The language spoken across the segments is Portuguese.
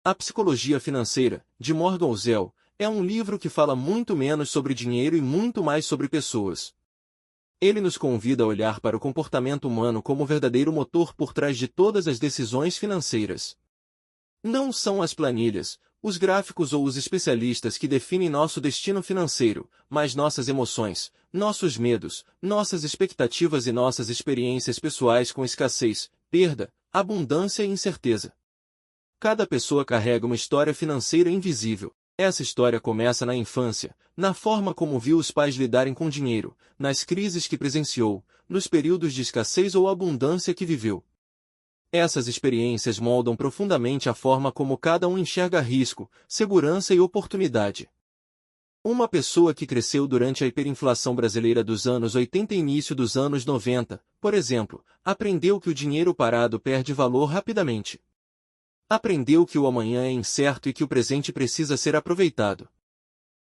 A Psicologia Financeira, de Morgan Housel, é um livro que fala muito menos sobre dinheiro e muito mais sobre pessoas. Ele nos convida a olhar para o comportamento humano como o verdadeiro motor por trás de todas as decisões financeiras. Não são as planilhas, os gráficos ou os especialistas que definem nosso destino financeiro, mas nossas emoções, nossos medos, nossas expectativas e nossas experiências pessoais com escassez, perda, abundância e incerteza. Cada pessoa carrega uma história financeira invisível. Essa história começa na infância, na forma como viu os pais lidarem com dinheiro, nas crises que presenciou, nos períodos de escassez ou abundância que viveu. Essas experiências moldam profundamente a forma como cada um enxerga risco, segurança e oportunidade. Uma pessoa que cresceu durante a hiperinflação brasileira dos anos 80 e início dos anos 90, por exemplo, aprendeu que o dinheiro parado perde valor rapidamente. Aprendeu que o amanhã é incerto e que o presente precisa ser aproveitado.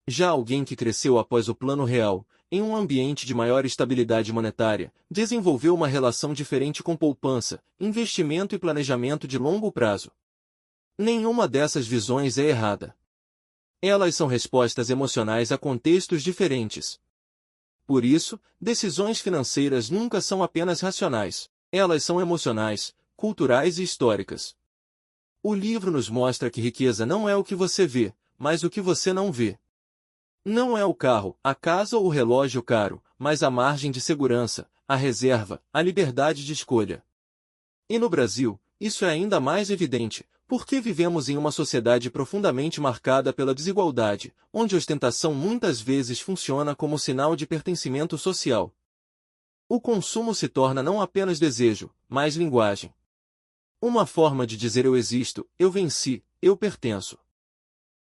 Já alguém que cresceu após o Plano Real, em um ambiente de maior estabilidade monetária, desenvolveu uma relação diferente com poupança, investimento e planejamento de longo prazo. Nenhuma dessas visões é errada. Elas são respostas emocionais a contextos diferentes. Por isso, decisões financeiras nunca são apenas racionais. Elas são emocionais, culturais e históricas. O livro nos mostra que riqueza não é o que você vê, mas o que você não vê. Não é o carro, a casa ou o relógio caro, mas a margem de segurança, a reserva, a liberdade de escolha. E no Brasil, isso é ainda mais evidente, porque vivemos em uma sociedade profundamente marcada pela desigualdade, onde a ostentação muitas vezes funciona como sinal de pertencimento social. O consumo se torna não apenas desejo, mas linguagem. Uma forma de dizer eu existo, eu venci, eu pertenço.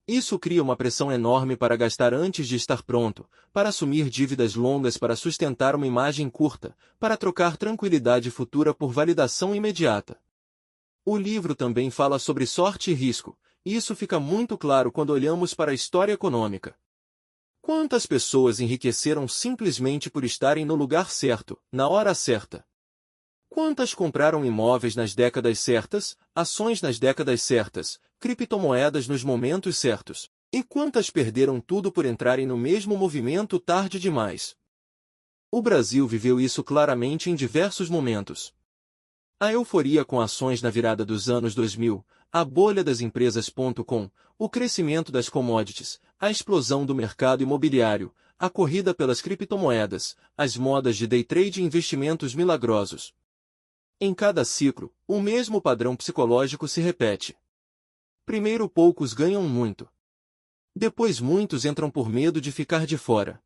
Isso cria uma pressão enorme para gastar antes de estar pronto, para assumir dívidas longas para sustentar uma imagem curta, para trocar tranquilidade futura por validação imediata. O livro também fala sobre sorte e risco, e isso fica muito claro quando olhamos para a história econômica. Quantas pessoas enriqueceram simplesmente por estarem no lugar certo, na hora certa? Quantas compraram imóveis nas décadas certas, ações nas décadas certas, criptomoedas nos momentos certos? E quantas perderam tudo por entrarem no mesmo movimento tarde demais? O Brasil viveu isso claramente em diversos momentos. A euforia com ações na virada dos anos 2000, a bolha das empresas.com, o crescimento das commodities, a explosão do mercado imobiliário, a corrida pelas criptomoedas, as modas de day trade e investimentos milagrosos. Em cada ciclo, o mesmo padrão psicológico se repete. Primeiro poucos ganham muito. Depois muitos entram por medo de ficar de fora.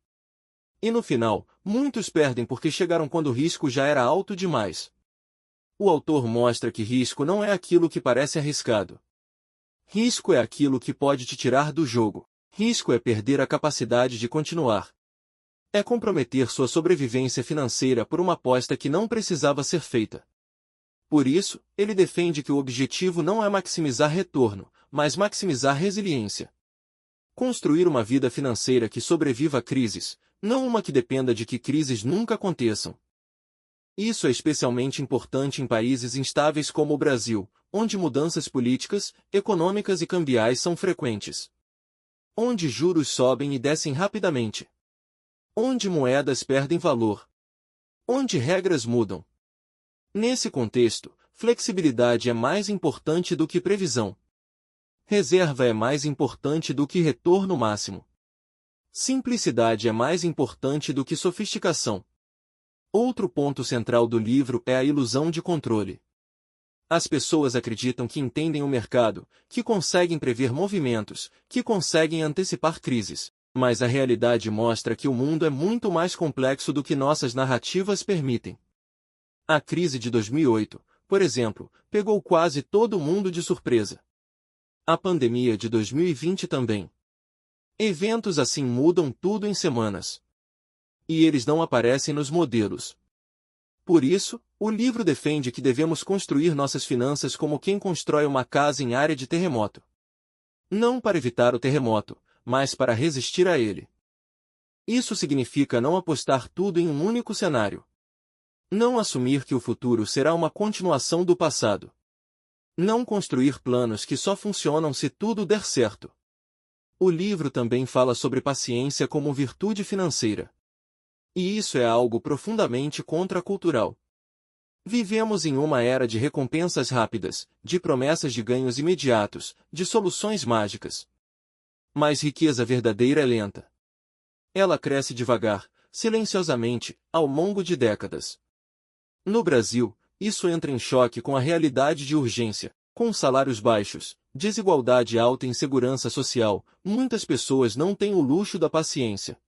E no final, muitos perdem porque chegaram quando o risco já era alto demais. O autor mostra que risco não é aquilo que parece arriscado. Risco é aquilo que pode te tirar do jogo. Risco é perder a capacidade de continuar. É comprometer sua sobrevivência financeira por uma aposta que não precisava ser feita. Por isso, ele defende que o objetivo não é maximizar retorno, mas maximizar resiliência. Construir uma vida financeira que sobreviva a crises, não uma que dependa de que crises nunca aconteçam. Isso é especialmente importante em países instáveis como o Brasil, onde mudanças políticas, econômicas e cambiais são frequentes. Onde juros sobem e descem rapidamente. Onde moedas perdem valor. Onde regras mudam. Nesse contexto, flexibilidade é mais importante do que previsão. Reserva é mais importante do que retorno máximo. Simplicidade é mais importante do que sofisticação. Outro ponto central do livro é a ilusão de controle. As pessoas acreditam que entendem o mercado, que conseguem prever movimentos, que conseguem antecipar crises, mas a realidade mostra que o mundo é muito mais complexo do que nossas narrativas permitem. A crise de 2008, por exemplo, pegou quase todo mundo de surpresa. A pandemia de 2020 também. Eventos assim mudam tudo em semanas. E eles não aparecem nos modelos. Por isso, o livro defende que devemos construir nossas finanças como quem constrói uma casa em área de terremoto. Não para evitar o terremoto, mas para resistir a ele. Isso significa não apostar tudo em um único cenário. Não assumir que o futuro será uma continuação do passado. Não construir planos que só funcionam se tudo der certo. O livro também fala sobre paciência como virtude financeira. E isso é algo profundamente contracultural. Vivemos em uma era de recompensas rápidas, de promessas de ganhos imediatos, de soluções mágicas. Mas riqueza verdadeira é lenta. Ela cresce devagar, silenciosamente, ao longo de décadas. No Brasil, isso entra em choque com a realidade de urgência. Com salários baixos, desigualdade alta e insegurança social, muitas pessoas não têm o luxo da paciência.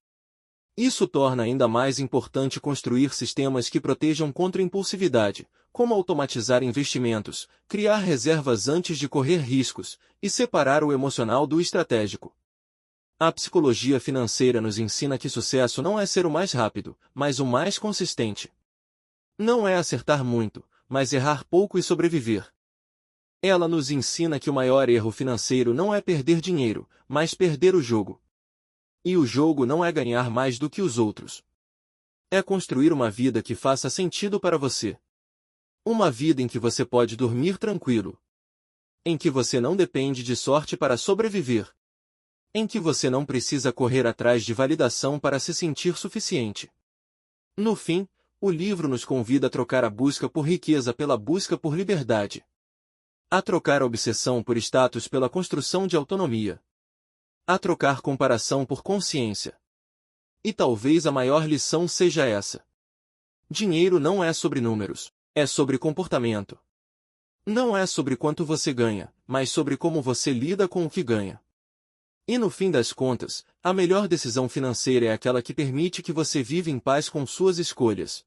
Isso torna ainda mais importante construir sistemas que protejam contra a impulsividade, como automatizar investimentos, criar reservas antes de correr riscos, e separar o emocional do estratégico. A psicologia financeira nos ensina que sucesso não é ser o mais rápido, mas o mais consistente. Não é acertar muito, mas errar pouco e sobreviver. Ela nos ensina que o maior erro financeiro não é perder dinheiro, mas perder o jogo. E o jogo não é ganhar mais do que os outros. É construir uma vida que faça sentido para você. Uma vida em que você pode dormir tranquilo. Em que você não depende de sorte para sobreviver. Em que você não precisa correr atrás de validação para se sentir suficiente. No fim, o livro nos convida a trocar a busca por riqueza pela busca por liberdade. A trocar a obsessão por status pela construção de autonomia. A trocar comparação por consciência. E talvez a maior lição seja essa. Dinheiro não é sobre números, é sobre comportamento. Não é sobre quanto você ganha, mas sobre como você lida com o que ganha. E no fim das contas, a melhor decisão financeira é aquela que permite que você viva em paz com suas escolhas.